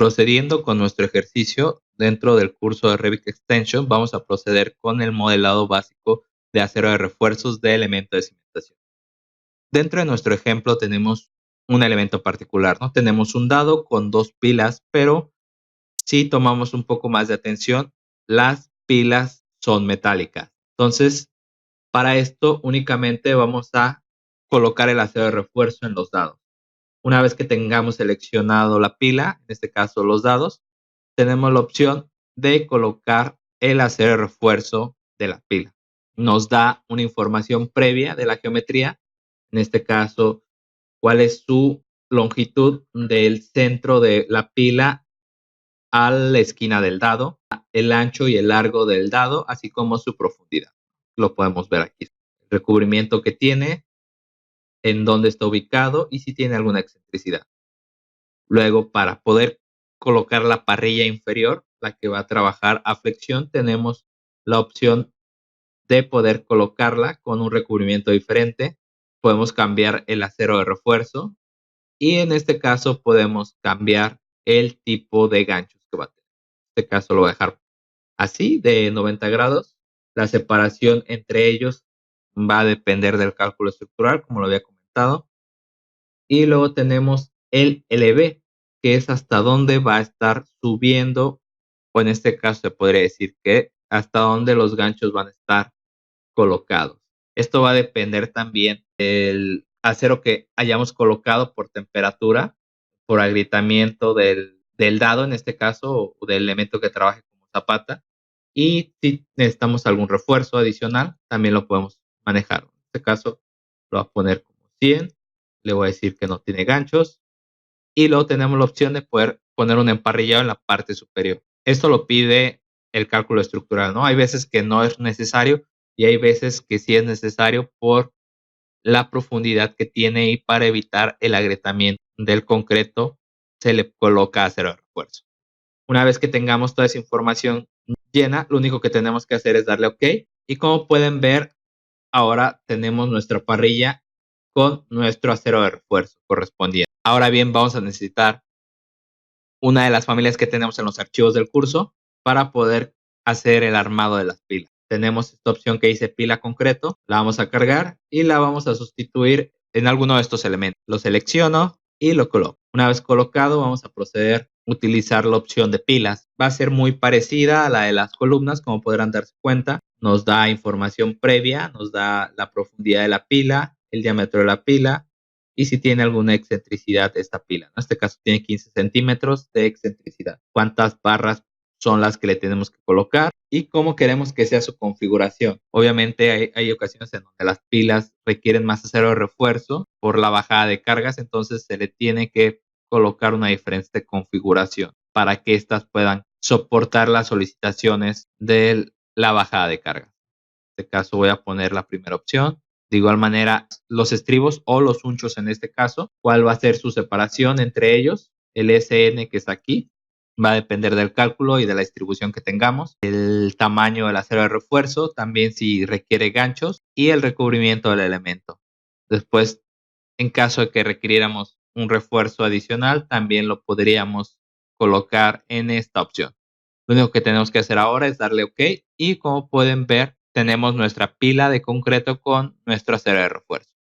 Procediendo con nuestro ejercicio dentro del curso de Revit Extension, vamos a proceder con el modelado básico de acero de refuerzos de elemento de cimentación. Dentro de nuestro ejemplo tenemos un elemento particular, ¿no? Tenemos un dado con dos pilas, pero si tomamos un poco más de atención, las pilas son metálicas. Entonces, para esto únicamente vamos a colocar el acero de refuerzo en los dados. Una vez que tengamos seleccionado la pila, en este caso los dados, tenemos la opción de colocar el acero de refuerzo de la pila. Nos da una información previa de la geometría, en este caso, cuál es su longitud del centro de la pila a la esquina del dado, el ancho y el largo del dado, así como su profundidad. Lo podemos ver aquí. El recubrimiento que tiene, en dónde está ubicado y si tiene alguna excentricidad. Luego, para poder colocar la parrilla inferior, la que va a trabajar a flexión, tenemos la opción de poder colocarla con un recubrimiento diferente. Podemos cambiar el acero de refuerzo y en este caso podemos cambiar el tipo de ganchos que va a tener. En este caso lo voy a dejar así, de 90 grados. La separación entre ellos va a depender del cálculo estructural, como lo había comentado. Y luego tenemos el LV, que es hasta dónde va a estar subiendo, o en este caso se podría decir que hasta dónde los ganchos van a estar colocados. Esto va a depender también del acero que hayamos colocado por temperatura, por agrietamiento del dado, en este caso, o del elemento que trabaje como zapata. Y si necesitamos algún refuerzo adicional, también lo podemos manejar. En este caso, lo voy a poner como 100. Le voy a decir que no tiene ganchos. Y luego tenemos la opción de poder poner un emparrillado en la parte superior. Esto lo pide el cálculo estructural, ¿no? Hay veces que no es necesario y hay veces que sí es necesario por la profundidad que tiene y para evitar el agrietamiento del concreto se le coloca acero de refuerzo. Una vez que tengamos toda esa información llena, lo único que tenemos que hacer es darle OK. Y como pueden ver, ahora tenemos nuestra parrilla con nuestro acero de refuerzo correspondiente. Ahora bien, vamos a necesitar una de las familias que tenemos en los archivos del curso para poder hacer el armado de las pilas. Tenemos esta opción que dice pila concreto, la vamos a cargar y la vamos a sustituir en alguno de estos elementos. Lo selecciono y lo coloco. Una vez colocado, vamos a proceder a utilizar la opción de pilas. Va a ser muy parecida a la de las columnas, como podrán darse cuenta. Nos da información previa, nos da la profundidad de la pila, el diámetro de la pila y si tiene alguna excentricidad esta pila. En este caso tiene 15 centímetros de excentricidad. ¿Cuántas barras son las que le tenemos que colocar? Y cómo queremos que sea su configuración. Obviamente hay ocasiones en donde las pilas requieren más acero de refuerzo por la bajada de cargas, entonces se le tiene que colocar una diferente configuración para que éstas puedan soportar las solicitaciones de la bajada de cargas. En este caso voy a poner la primera opción. De igual manera, los estribos o los unchos en este caso, cuál va a ser su separación entre ellos. El SN que está aquí va a depender del cálculo y de la distribución que tengamos. El tamaño del acero de refuerzo, también si requiere ganchos y el recubrimiento del elemento. Después, en caso de que requiriéramos un refuerzo adicional, también lo podríamos colocar en esta opción. Lo único que tenemos que hacer ahora es darle OK y como pueden ver, tenemos nuestra pila de concreto con nuestro acero de refuerzo.